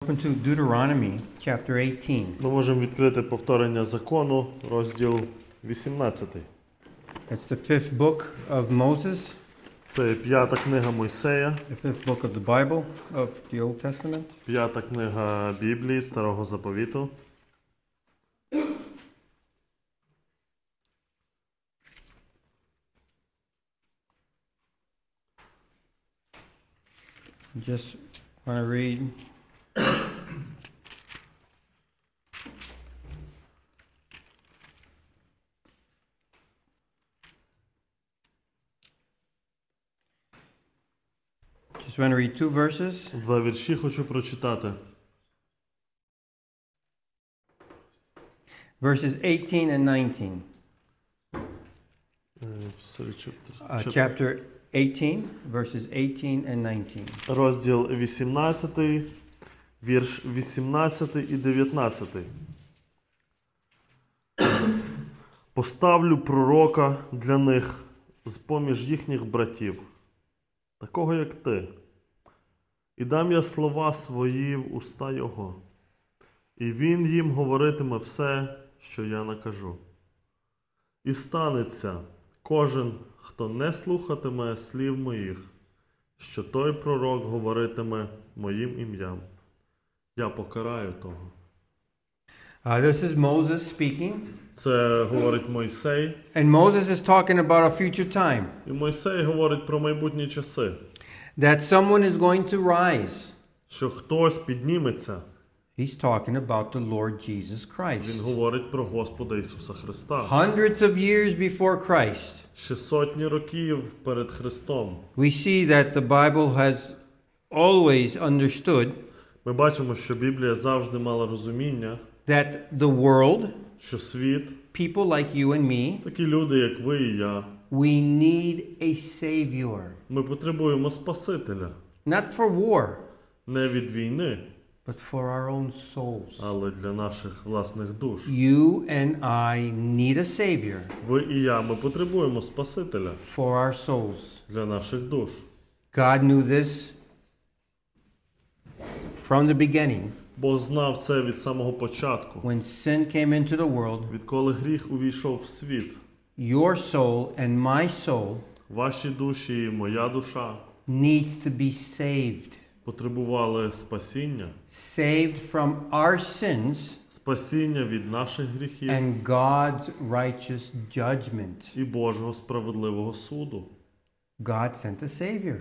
open to Deuteronomy chapter 18. Ми можемо відкрити Повторення Закону, розділ 18. That's the fifth book of Moses, Це п'ята книга Мойсея, the fifth book of the Bible, of the Old Testament. п'ята книга Біблії, Старого Заповіту. Just want to read two verses. Два вірші хочу прочитати. Verses 18 and 19. Chapter 18, verses 18 and 19. Розділ 18, вірш 18 і 19. Поставлю пророка для них з-поміж їхніх братів, такого як ти. І дам я слова свої в уста Його. І він їм говоритиме все, що я накажу. І станеться кожен, хто не слухатиме слів моїх, що той пророк говоритиме Моїм ім'ям. Я покараю того. This is Moses speaking. Це говорить Мойсей. And Moses is talking about a future time. І Мойсей говорить про майбутні часи. That someone is going to rise. Що хтось підніметься. He's talking about the Lord Jesus Christ. Він говорить про Господа Ісуса Христа. Hundreds of years before Christ. Ще сотні років перед Христом. We see that the Bible has always understood. Ми бачимо, що Біблія завжди мала розуміння. That the world, що світ, people like you and me, такі люди, як ви і я, we need a savior. Ми потребуємо Спасителя. Not for war, не від війни, but for our own souls. але для наших власних душ. You and I need a savior. Ви і я, ми потребуємо Спасителя. For our souls. Для наших душ. God knew this from the beginning. Бог знав це від самого початку. When sin came into the world, відколи гріх увійшов в світ, your soul and my soul, ваші душі і моя душа, needs to be saved. Потребували спасіння. Saved from our sins. Спасіння від наших гріхів. And God's righteous judgment. І Божого справедливого суду. God sent a savior.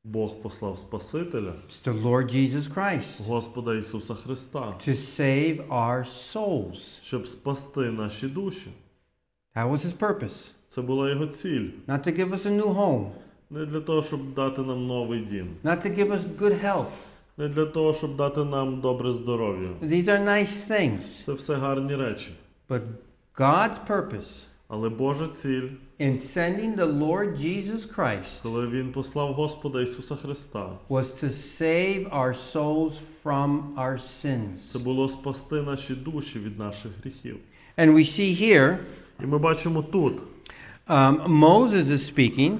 Бог послав Спасителя. It's the Lord Jesus Christ. Господа Ісуса Христа. To save our souls. Щоб спасти наші душі. That was his purpose. Це була його ціль. Not to give us a new home. Не для того, щоб дати нам новий дім. Not to give us good health. Не для того, щоб дати нам добре здоров'я. These are nice things. Це все гарні речі. But God's purpose, але Божа ціль, in sending the Lord Jesus Christ, коли він послав Господа Ісуса Христа, was to save our souls from our sins. Це було спасти наші душі від наших гріхів. And we see here, і ми бачимо тут, Moses is speaking.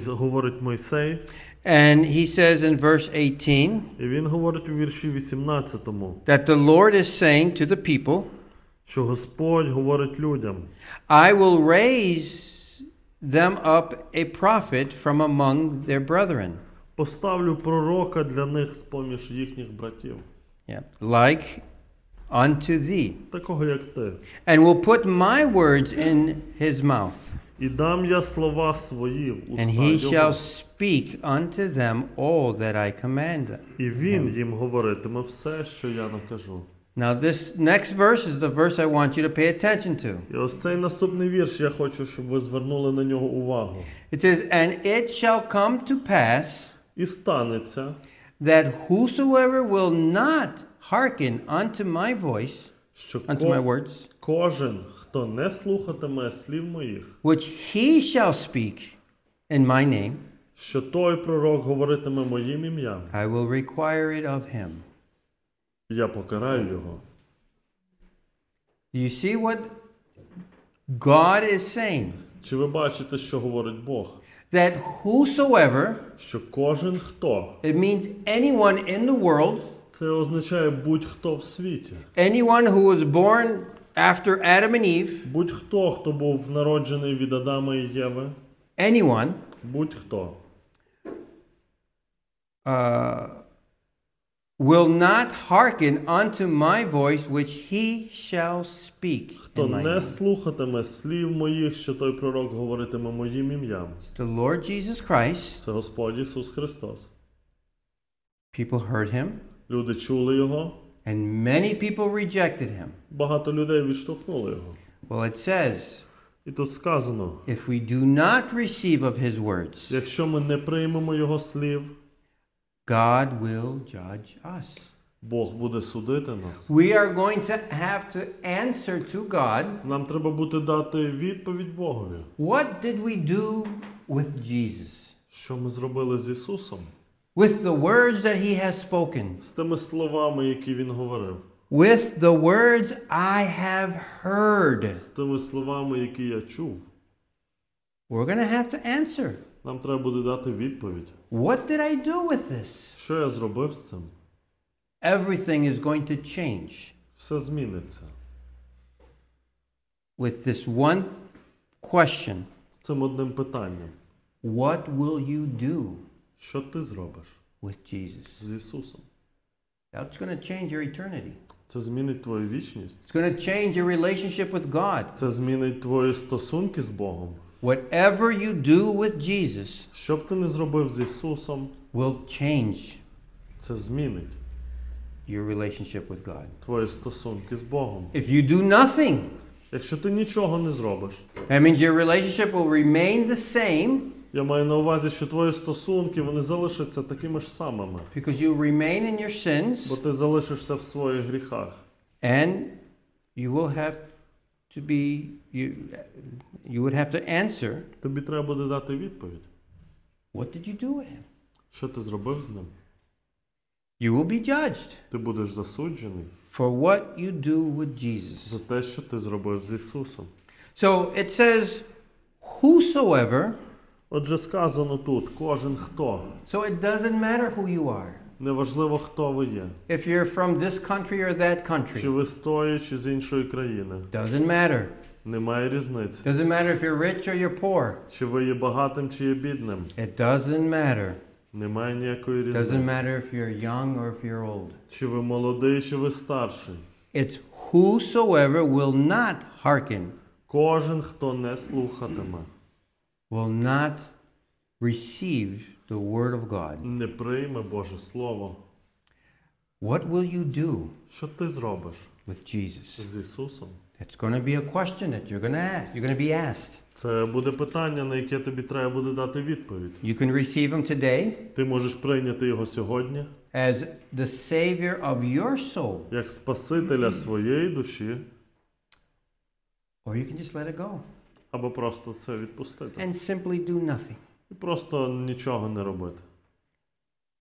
Говорить Мойсей. And he says in verse 18, і він говорить у вірші 18, that the Lord is saying to the people, що Господь говорить людям, I will raise them up a prophet from among their brethren. Поставлю пророка для них з-поміж їхніх братів. Yeah. Like unto thee. Такого як ти. And will put my words in his mouth. І дам я слова свої в уста And he Його. shall speak unto them all that I command them. І він їм говоритиме все, що я накажу. Now this next verse is the verse I want you to pay attention to. І ось цей наступний вірш, я хочу, щоб ви звернули на нього увагу. It says, and it shall come to pass, і станеться, that whosoever will not hearken unto my voice, unto my words, кожен, хто не слухатиме слів моїх, which he shall speak in my name, що той пророк говоритиме моїм ім'ям, I will require it of him. Я покараю його. You see what God is saying? Чи ви бачите, що говорить Бог? That whosoever, що кожен хто, it means anyone in the world, Це означає будь-хто в світі. Anyone who was born after Adam and Eve, Будь-хто, хто був народжений від Адама і Єви. anyone, Будь-хто. will not hearken unto my voice, which he shall speak Хто in my не name. слухатиме слів моїх, що той пророк говоритиме моїм ім'ям. It's the Lord Jesus Christ. Це Господь Ісус Христос. People heard him, Люди чули Його, and many people rejected him. багато людей відштовхнули Його. Well, it says, І тут сказано, if we do not receive of his words, якщо ми не приймемо Його слів, God will judge us. Бог буде судити нас. We are going to have to answer to God. Нам треба буде дати відповідь Богові. What did we do with Jesus? Що ми зробили з Ісусом? With the words that he has spoken. З тими словами, які Він говорив. With the words I have heard. З тими словами, які я чув. We're going to have to answer. Нам треба буде дати відповідь. What did I do with this? Що я зробив з цим? Everything is going to change Все зміниться. with this one question. З цим одним питанням. What will you do Що ти зробиш with Jesus? з Ісусом? That's going to change your eternity. Це змінить твою вічність. It's going to change your relationship with God. Це змінить твої стосунки з Богом. Whatever you do with Jesus Що б ти не зробив з Ісусом, will change це змінить your relationship with God. твої стосунки з Богом. If you do nothing, Якщо ти нічого не зробиш, that means your relationship will remain the same я маю на увазі, що твої стосунки, вони залишаться такими ж самими. because you remain in your sins, Бо ти залишишся в своїх гріхах. and you will have to be you would have to answer, Тобі треба буде дати відповідь. what did you do with him? Що ти зробив з ним? You will be judged Ти будеш засуджений for what you do with Jesus. за те, що ти зробив з Ісусом. So it says, whosoever. Отже, сказано тут, кожен хто. So it doesn't matter who you are. Неважливо, хто ви є. If you're from this country or that Чи country, ви з тої, чи з іншої країни. doesn't matter. Немає різниці. Doesn't matter if you're rich or you're poor. Чи ви є багатим, чи є бідним. It doesn't matter. Немає ніякої Doesn't різниці. matter if you're young or if you're old. Чи ви молодий, чи ви старший. It's whosoever will not hearken, Кожен, хто не слухатиме, will not receive the word of God. не прийме Боже Слово. What will you do Що ти зробиш with Jesus? з Ісусом? It's going to be a question that you're going to ask. You're going to be asked. Це буде питання, на яке тобі треба буде дати відповідь. You can receive him today Ти можеш прийняти його сьогодні as the savior of your soul, як Спасителя своєї душі, or you can just let it go або просто це відпустити. and simply do nothing. І просто нічого не робити.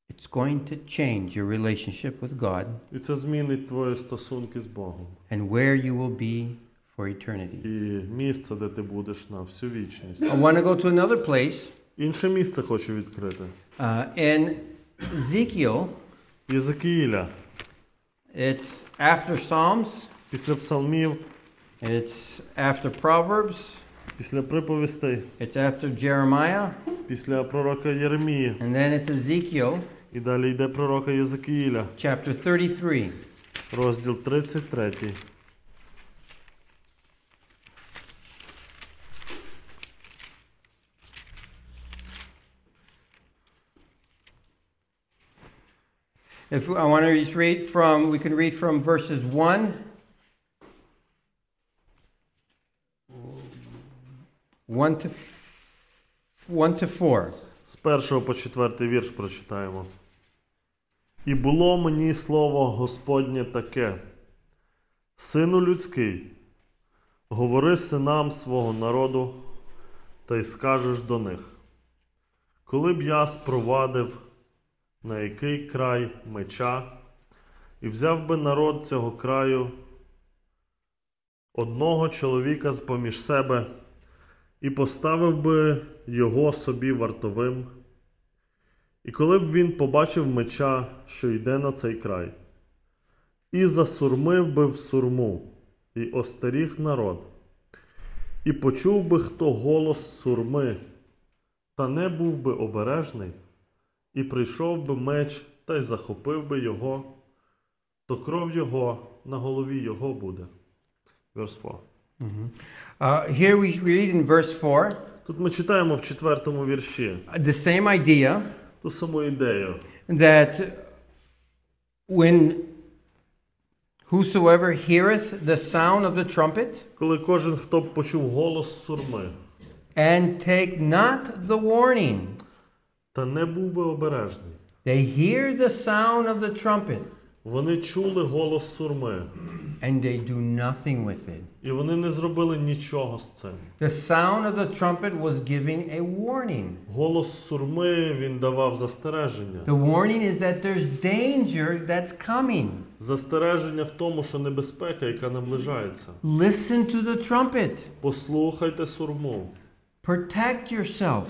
It's going to change your relationship with God І це змінить твої стосунки з Богом. and where you will be for eternity. І місце, де ти будеш на всю вічність. I want to go to another place. Інше місце хочу відкрити. In Ezekiel, Єзекіїля. it's after Psalms, Після псалмів, it's after Proverbs, після приповістей, it's after Jeremiah, після пророка Єремії. and then it's Ezekiel, І далі йде пророка Єзекіїля. chapter 33. Розділ 33. If I want to just read from, we can read from verses 1 to 4. З 1 по 4 вірш прочитаємо. «І було мені слово Господнє таке: Сину людський, говори синам свого народу, та й скажеш до них: коли б я спровадив на який край меча, і взяв би народ цього краю одного чоловіка з-поміж себе, і поставив би його собі вартовим, І коли б він побачив меча, що йде на цей край, і засурмив би в сурму, і остеріг народ, і почув би хто голос сурми, та не був би обережний, і прийшов би меч, та й захопив би його, то кров його на голові його буде. Verse 4. Here we read in verse 4 Тут ми читаємо в 4-му вірші the same idea ту саму ідею. that when whosoever heareth the sound of the trumpet Коли кожен, хто б почув голос сурми, and take not the warning, та не був би обережний, they hear the sound of the trumpet вони чули голос сурми, and they do nothing with it. і вони не зробили нічого з цим. The sound of the trumpet was giving a warning. Голос сурми, він давав застереження. The warning is that there's danger that's coming. Застереження в тому, що небезпека, яка наближається. Listen to the trumpet. Послухайте сурму. Protect yourself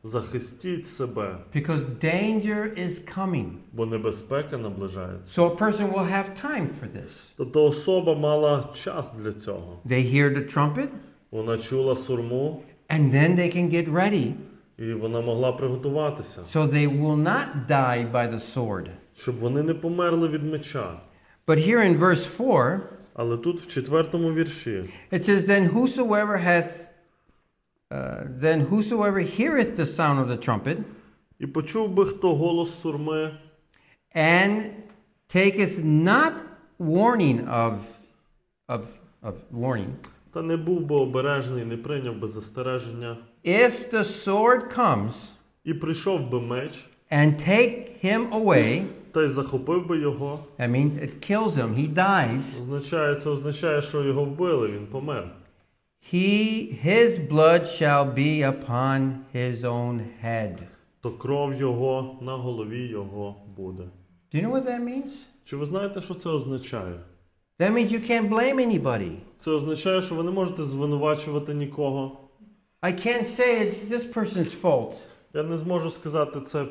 Захистіть себе, because danger is coming. бо небезпека наближається. So a person will have time for this. Тобто особа мала час для цього. They hear the trumpet Вона чула сурму, and then they can get ready і вона могла приготуватися, so they will not die by the sword. щоб вони не померли від меча. But here in verse 4, Але тут в 4-му вірші it says, Then whosoever heareth the sound of the trumpet і почув би хто голос сурми, and taketh not warning of warning, та не був би обережний, не прийняв би застереження, if the sword comes і прийшов би меч, and take him away, та й захопив би його, that means it kills him, he dies, це означає, що його вбили, він помер. his blood shall be upon his own head. То кров його на голові його буде. Do you know what that means? Чи ви знаєте, що це означає? That means you can't blame anybody. Це означає, що ви не можете звинувачувати нікого. I can't say it's this person's fault. Я не зможу сказати, це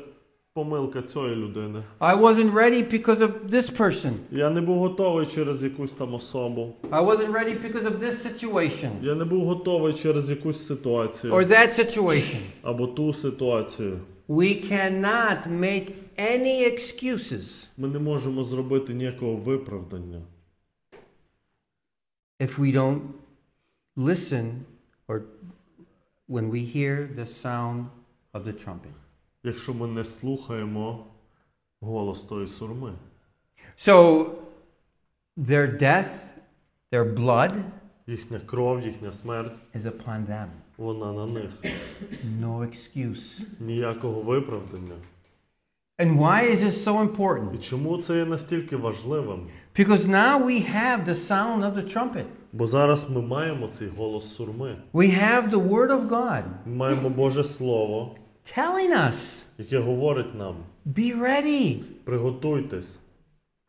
помилка цієї людини. I wasn't ready because of this person. Я не був готовий через якусь там особу. I wasn't ready because of this situation. Я не був готовий через якусь ситуацію. Or that situation. Або ту ситуацію. We cannot make any excuses Ми не можемо зробити ніякого виправдання. if we don't listen or when we hear the sound of the trumpet. Якщо ми не слухаємо голос тої сурми. So their death, their blood Їхня кров, їхня смерть, is upon them. вона на них. No excuse. Ніякого виправдання. And why is this so І important? чому це є настільки важливим? Because now we have the sound of the trumpet. Бо зараз ми маємо цей голос сурми. We have the word of God Ми маємо Боже Слово, telling us, яке говорить нам: be ready. приготуйтесь,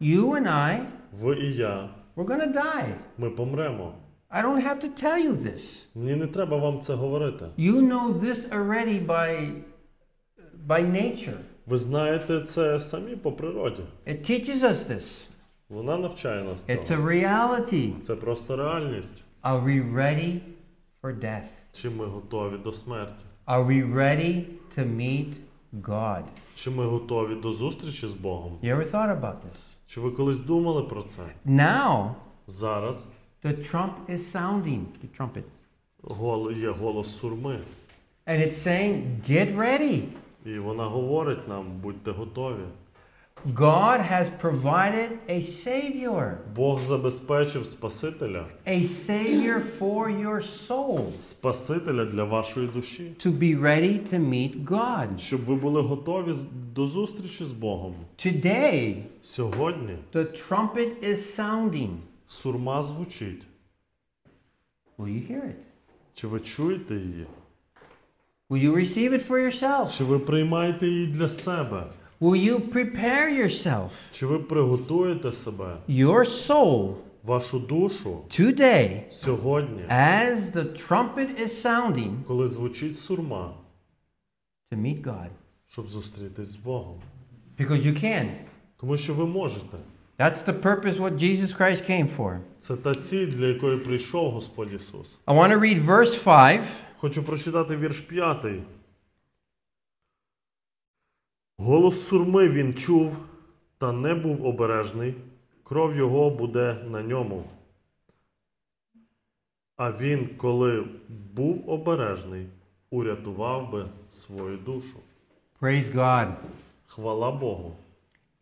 You and I, ви і я, we're going to die. ми помремо. I don't have to tell you this. Мені не треба вам це говорити. You know this already by nature. Ви знаєте це самі по природі. It teaches us this. Вона навчає нас It's a цього. reality. Це просто реальність. Are we ready for death? Чи ми готові до смерті? Are we ready to meet God? Чи ми готові до зустрічі з Богом? You ever thought about this? Чи ви колись думали про це? Now, Зараз the trump is sounding, the trumpet. є голос сурми. And it's saying, get ready. І вона говорить нам: будьте готові. God has provided a Savior. Бог забезпечив Спасителя. A Savior for your soul. Спасителя для вашої душі. To be ready to meet God. Щоб ви були готові до зустрічі з Богом. Today, Сьогодні the trumpet is sounding. сурма звучить. Will you hear it? Чи ви чуєте її? Will you receive it for yourself? Чи ви приймаєте її для себе? Will you prepare yourself, Чи ви приготуєте себе, your soul, вашу душу, today, сьогодні, as the trumpet is sounding, коли звучить сурма, to meet God? щоб зустрітись з Богом. Because you can. Тому що ви можете. That's the purpose what Jesus Christ came for. Це та ціль, для якої прийшов Господь Ісус. I want to read verse 5. Хочу прочитати вірш 5. Голос сурми він чув, та не був обережний. Кров його буде на ньому. А він, коли був обережний, урятував би свою душу. Praise God. Хвала Богу.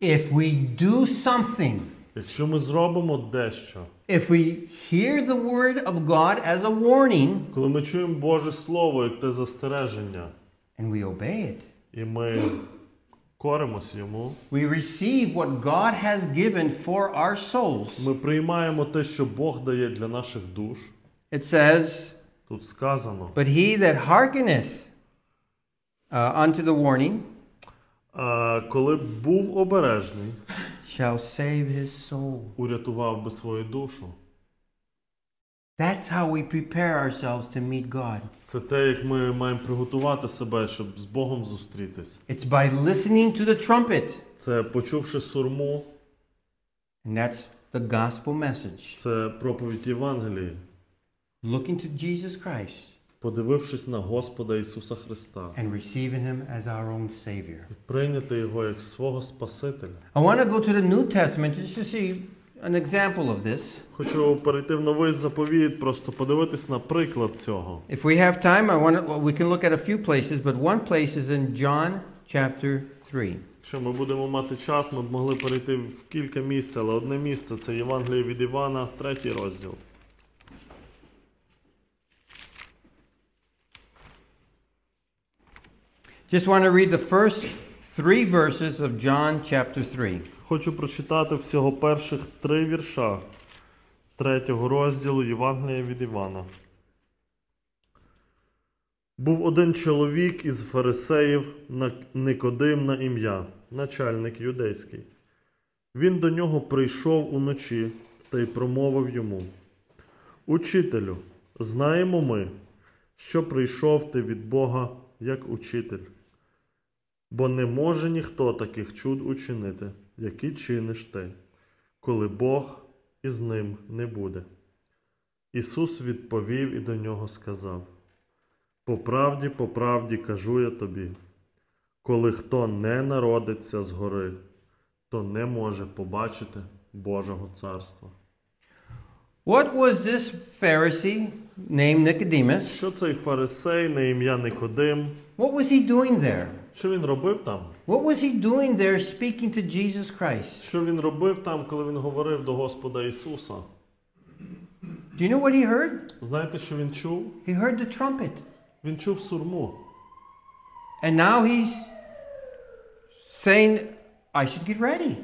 If we do something, Якщо ми зробимо дещо, if we hear the word of God as a warning, коли ми чуємо Боже Слово, як те застереження, and we obey it, і ми коримось йому, we receive what God has given for our souls. ми приймаємо те, що Бог дає для наших душ. It says, Тут сказано, but he that hearkeneth unto the warning коли був обережний, shall save his soul. урятував би свою душу. That's how we prepare ourselves to meet God. Це те, як ми маємо приготувати себе, щоб з Богом зустрітись. It's by listening to the trumpet. Це почувши сурму, And that's the gospel message. це проповідь Євангелії. Looking to Jesus Christ Подивившись на Господа Ісуса Христа. and receiving him as our own Savior. Прийняти Його як свого Спасителя. I want to go to the New Testament just to see an example of this. Хочу перейти в Новий Заповіт, просто подивитись на приклад цього. If we have time, we can look at a few places, but one place is in John chapter 3. Якщо ми будемо мати час, ми б могли перейти в кілька місць, але одне місце – це Євангеліє від Івана, 3 розділ. Just want to read the first 3 verses of John chapter 3. Хочу прочитати всього перших 3 вірша 3 розділу Євангелія від Івана. Був один чоловік із фарисеїв, Никодим на ім'я, начальник юдейський. Він до нього прийшов уночі та й промовив йому: «Учителю, знаємо ми, що прийшов ти від Бога як учитель, бо не може ніхто таких чуд учинити, які чиниш ти, коли Бог із ним не буде». Ісус відповів і до нього сказав: по правді кажу я тобі, коли хто не народиться згори, то не може побачити Божого Царства. What was this Pharisee named Nicodemus? Що цей фарисей на ім'я Никодим? What was he doing there? Що він робив там? What was he doing there speaking to Jesus Christ? Що він робив там, коли він говорив до Господа Ісуса? Do you know what he heard? Знаєте, що він чув? He heard the trumpet. Він чув сурму. And now he's saying, I should get ready.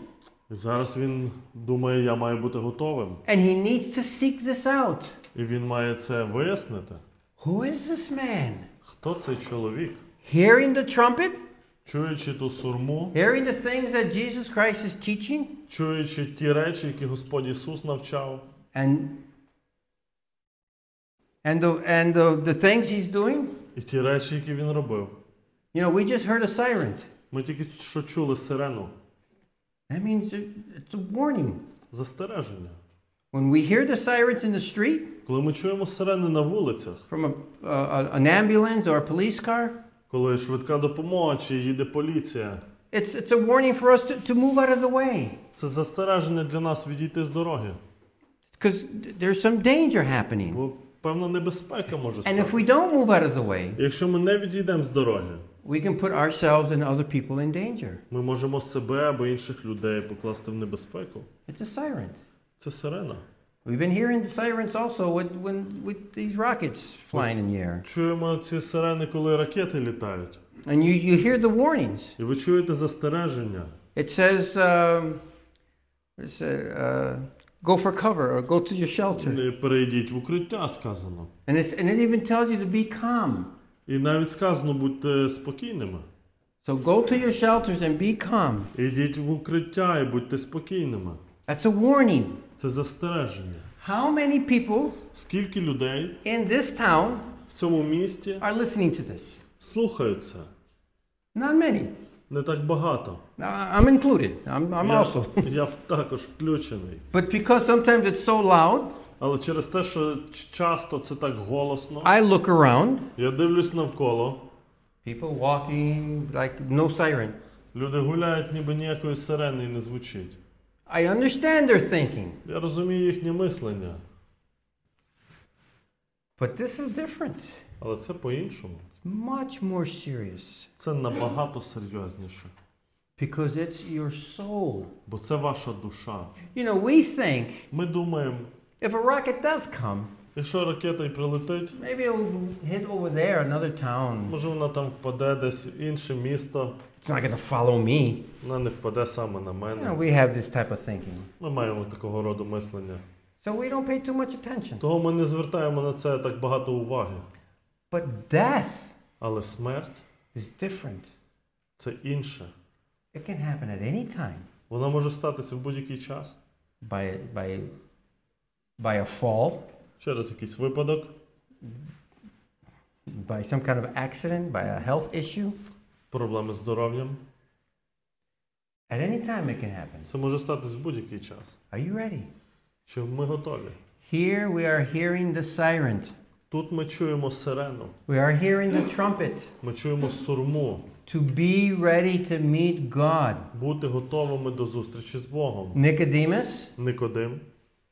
І зараз він думає, я маю бути готовим. And he needs to seek this out. І він має це вияснити. Who is this man? Хто цей чоловік? Hearing the trumpet? Чуючи ту сурму, Hearing the things that Jesus Christ is teaching? чуючи ті речі, які Господь Ісус навчав, And the things he's doing? і ті речі, які він робив. You know, we just heard a siren. Ми тільки що чули сирену. That means it's a warning. Застереження. When we hear the sirens in the street, Коли ми чуємо сирени на вулицях, from an ambulance or a police car, коли швидка допомога чи їде поліція, it's a warning for us to move out of the way. це застереження для нас відійти з дороги. Because there's some danger happening. Бо певна небезпека може And if we статися. don't move out of the way, І якщо ми не відійдемо з дороги, we can put ourselves and other people in danger. ми можемо себе або інших людей покласти в небезпеку. It's a siren. Це сирена. We've been hearing the sirens also with these rockets flying in the air. Чуємо ці сирени, коли ракети літають. And you hear the warnings. І ви чуєте застереження. It says, go for cover or go to your shelter. Перейдіть в укриття, сказано. And it even tells you to be calm. І навіть сказано, будьте спокійними. So go to your shelters and be calm. Ідіть в укриття і будьте спокійними. That's a warning. Це застереження. How many people Скільки людей in this town в цьому місті are listening to this? слухаються? Not many. Не так багато. I'm included. I'm also. Я також включений. But because sometimes it's so loud, Але через те, що часто це так голосно, I look around. я дивлюсь навколо. People walking like no siren. Люди гуляють, ніби ніякої сирени і не звучить. I understand their thinking. Я розумію їхнє мислення. But this is different. Але це по-іншому. It's much more serious. Це набагато серйозніше. Because it's your soul. Бо це ваша душа. You know, we think Ми думаємо, if a rocket does come, якщо ракета й прилетить, maybe it will hit over there, another town. може вона там впаде десь в інше місто, It's not going to follow me. вона не впаде саме на You know, мене. we have this type of thinking. Ми маємо такого роду мислення. So we don't pay too much attention. Того ми не звертаємо на це так багато уваги. But death Але смерть is different. – це інше. It can happen at any time. Вона може статися в будь-який час. By a fall, Через якийсь випадок, by some kind of accident, by a health issue. проблеми з здоров'ям. At any time it can happen. Це може статися в будь-який час. Are you ready? Чи ми готові? Here we are hearing the siren. Тут ми чуємо сирену. We are hearing the trumpet. Ми чуємо сурму. To be ready to meet God. Бути готовими до зустрічі з Богом. Nicodemus, Никодим.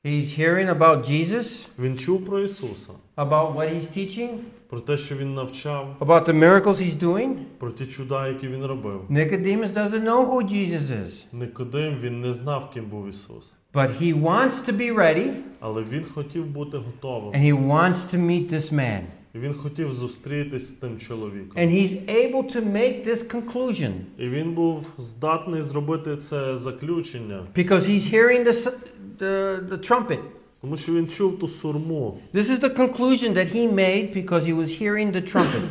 he's hearing about Jesus, Він чув про Ісуса. about what he's teaching, Про те, що Він навчав. about the miracles he's doing. Про ті чуда, які Він робив. Nicodemus doesn't know who Jesus is. Никодим, він не знав, ким був Ісус. But he wants to be ready, Але він хотів бути готовим. and he wants to meet this man. І він хотів зустрітись з тим чоловіком. And he's able to make this conclusion. І він був здатний зробити це заключення. Because he's hearing the trumpet. Тому що він чув ту сурму. This is the conclusion that he made because he was hearing the trumpet.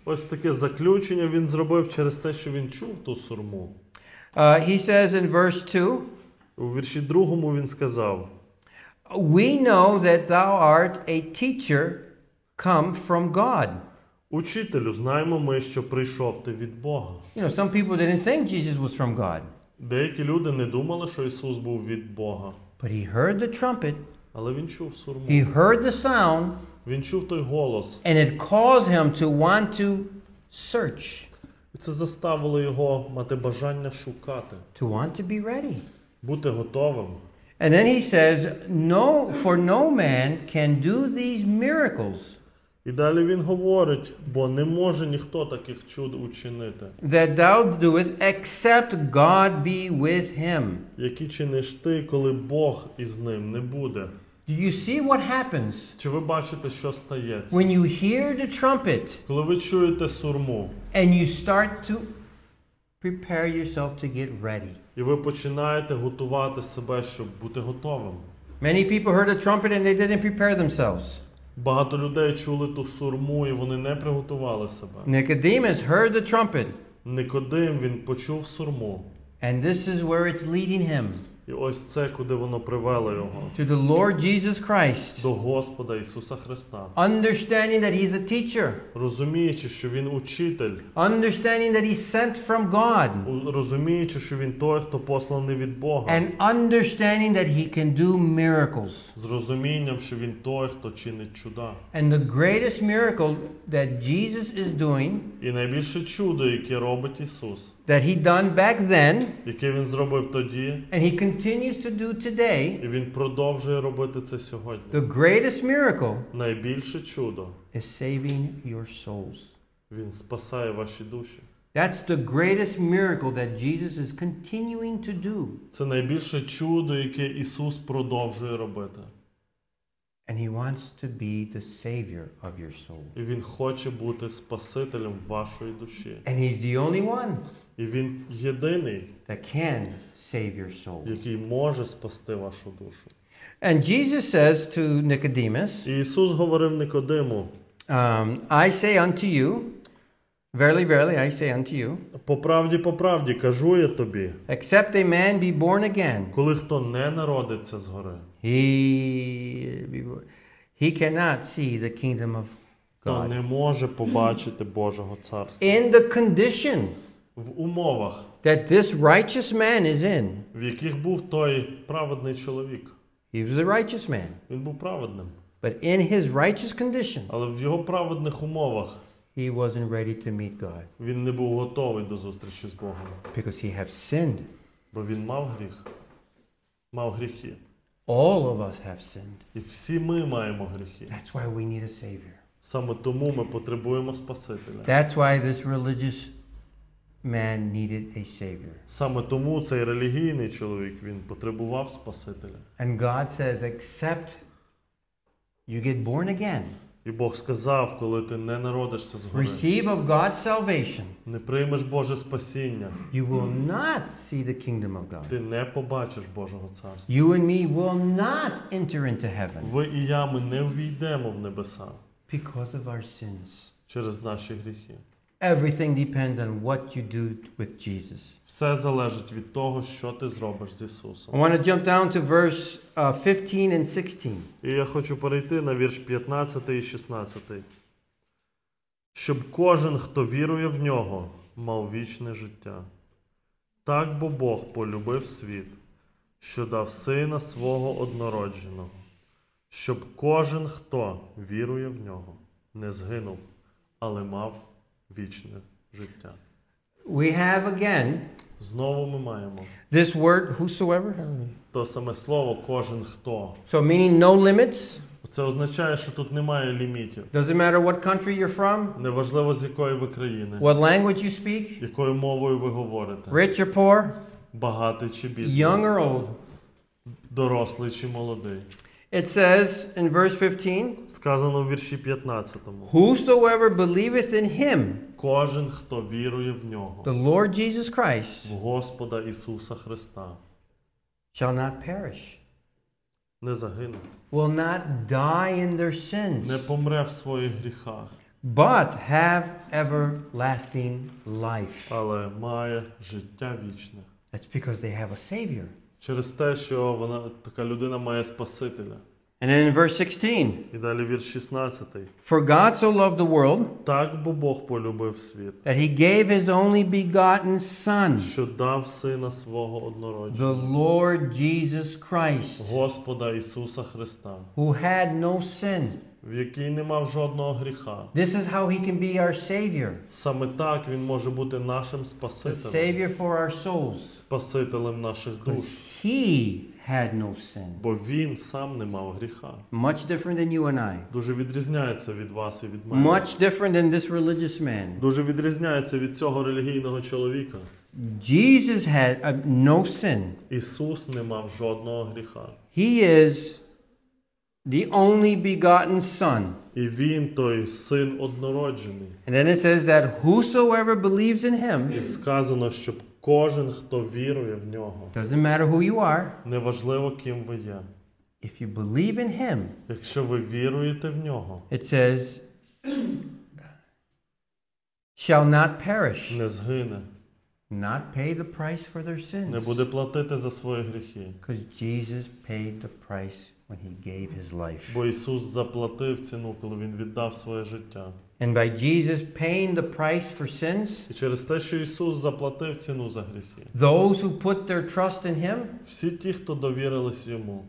Ось таке заключення він зробив через те, що він чув ту сурму. He says in verse 2, У вірші 2 він сказав: we know that thou art a teacher come from God. Учителю, знаємо ми, що прийшов ти від Бога. You know, some people didn't think Jesus was from God. Деякі люди не думали, що Ісус був від Бога. But he heard the trumpet, Але він чув сурму. he heard the sound, Він чув той голос. and it caused him to want to search, І це заставило його мати бажання шукати, to want to be ready. бути готовим. And then he says, for no man can do these miracles І далі він говорить, бо не може ніхто таких чуд учинити. that thou doest, except God be with him. Які чиниш ти, коли Бог із ним не буде? Do you see what happens Чи ви бачите, що стається? when you hear the trumpet Коли ви чуєте сурму, and you start to prepare yourself to get ready? і ви починаєте готувати себе, щоб бути готовим. Many people heard the trumpet and they didn't prepare themselves. Багато людей чули ту сурму, і вони не приготували себе. Nicodemus heard the trumpet, Никодим, він почув сурму. and this is where it's leading him І ось це, куди воно привело його. to the Lord Jesus Christ, До Господа Ісуса Христа. understanding that he's a teacher, Розуміючи, що він учитель. understanding that he's sent from God, Розуміючи, що він той, хто посланий від Бога. and understanding that he can do miracles. З розумінням, що він той, хто чинить чуда. And the greatest miracle that Jesus is doing, І найбільше чудо, яке робить Ісус, that he done back then, яке він зробив тоді, and he continues to do today, і він продовжує робити це сьогодні. the greatest miracle Найбільше чудо, is saving your souls. він спасає ваші душі. That's the greatest miracle that Jesus is continuing to do. Це найбільше чудо, яке Ісус продовжує робити. And he wants to be the savior of your soul. І він хоче бути спасителем вашої душі. And he's the only one І він єдиний, that can save your soul. який може спасти вашу душу. And Jesus says to Nicodemus, І Ісус говорив Никодиму: I say unto you, verily, verily, I say unto you, по правді, кажу я тобі, except a man be born again, коли хто не народиться згори, he cannot see the kingdom of то God. не може побачити Божого Царства. In the condition в умовах, that this righteous man is in. в яких був той праведний чоловік. He was a righteous man. Він був праведним. But in his righteous condition, Але в його праведних умовах he wasn't ready to meet God він не був готовий до зустрічі з Богом. because he had sinned. Бо він мав гріх. Мав гріхи. All of us have sinned. І всі ми маємо гріхи. That's why we need a Savior. Саме тому ми потребуємо Спасителя. That's why this religious man needed a Savior. Саме тому цей релігійний чоловік, він потребував Спасителя. And God says, except you get born again, І Бог сказав, коли ти не народишся згори, receive of God's salvation, не приймеш Боже спасіння, you will not see the kingdom of God. ти не побачиш Божого Царства. You and me will not enter into heaven Ви і я, ми не увійдемо в небеса because of our sins. через наші гріхи. Everything depends on what you do with Jesus. Все залежить від того, що ти зробиш з I Ісусом. want to jump down to verse 15 and 16. І я хочу перейти на вірш 15 і 16. Щоб кожен, хто вірує в Нього, мав вічне життя. Так бо Бог полюбив світ, що дав Сина Свого однородженого, щоб кожен, хто вірує в Нього, не згинув, але мав вічне життя. We have again Знову ми маємо this word, whosoever. то саме слово «кожен хто». So meaning no limits. Це означає, що тут немає лімітів. Doesn't matter what country you're from, Неважливо, з якої ви країни, what language you speak, якою мовою ви говорите, rich or poor, багатий чи бідний, young or old. дорослий чи молодий. It says in verse 15, Сказано в вірші 15. whosoever believeth in him, Кожен, хто вірує в Нього, the Lord Jesus Christ, в Господа Ісуса Христа, shall not perish, не загине, will not die in their не sins, помре в своїх гріхах, but have everlasting life. але має життя вічне. That's because they have a Savior. Через те, що така людина має Спасителя. And then in verse 16, І далі вірш 16. for God so loved the world Так, бо Бог полюбив світ, that he gave his only begotten Son, що дав Сина Свого однородженого, the Lord Jesus Christ, Господа Ісуса Христа, who had no sin. в який не мав жодного гріха. This is how he can be our Savior, Саме так Він може бути нашим the Спасителем, Savior for our souls. Спасителем наших душ. He had no sin. Бо Він сам не мав гріха. Much different than you and I. Дуже відрізняється від вас і від мене. Much different than this religious man. Дуже відрізняється від цього релігійного чоловіка. Jesus had no sin. Ісус не мав жодного гріха. He is the only begotten Son. І Він той Син однороджений. And then it says that whosoever believes in him, І сказано, щоб кожен, хто вірує в Нього, doesn't matter who you are, неважливо, ким ви є, if you believe in him, якщо ви віруєте в Нього, it says, shall not perish, не згине, not pay the price for their не sins. буде платити за свої гріхи. Because Jesus paid the price when he gave his life. Бо Ісус заплатив ціну, коли Він віддав своє життя. And by Jesus paying the price for sins, І через те, що Ісус заплатив ціну за гріхи, those who put their trust in him всі ті, хто довірились Йому,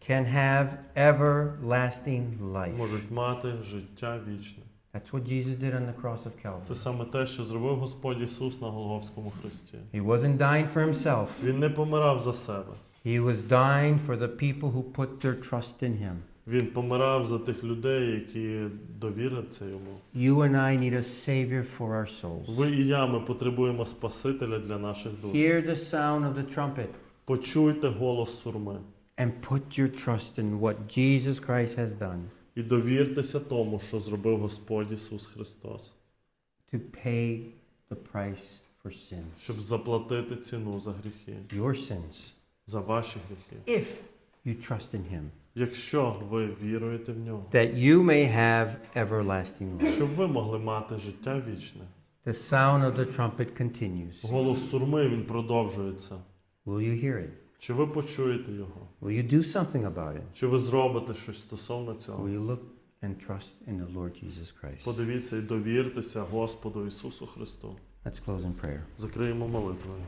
can have everlasting life. можуть мати життя вічне. That's what Jesus did on the cross of Calvary. Це саме те, що зробив Господь Ісус на Голгофському хресті. He wasn't dying for himself. Він не помирав за себе. He was dying for the people who put their trust in him. Він помирав за тих людей, які довіряться Йому. You and I need a Savior for our souls. Ви і я, ми потребуємо Спасителя для наших душ. Hear the sound of the trumpet Почуйте голос сурми and put your trust in what Jesus Christ has done і довіртеся тому, що зробив Господь Ісус Христос, to pay the price for sin. щоб заплатити ціну за гріхи, Your sins, за ваші гріхи. if you trust in him, Якщо ви віруєте в Нього, that you may have everlasting life. щоб ви могли мати життя вічне. The sound of the trumpet continues. Голос сурми, він продовжується. Will you hear it? Чи ви почуєте його? Will you do something about it? Чи ви зробите щось стосовно цього? Will you look and trust in the Lord Jesus Christ? Подивіться і довіртеся Господу Ісусу Христу. Let's close in prayer. Закриємо молитвою.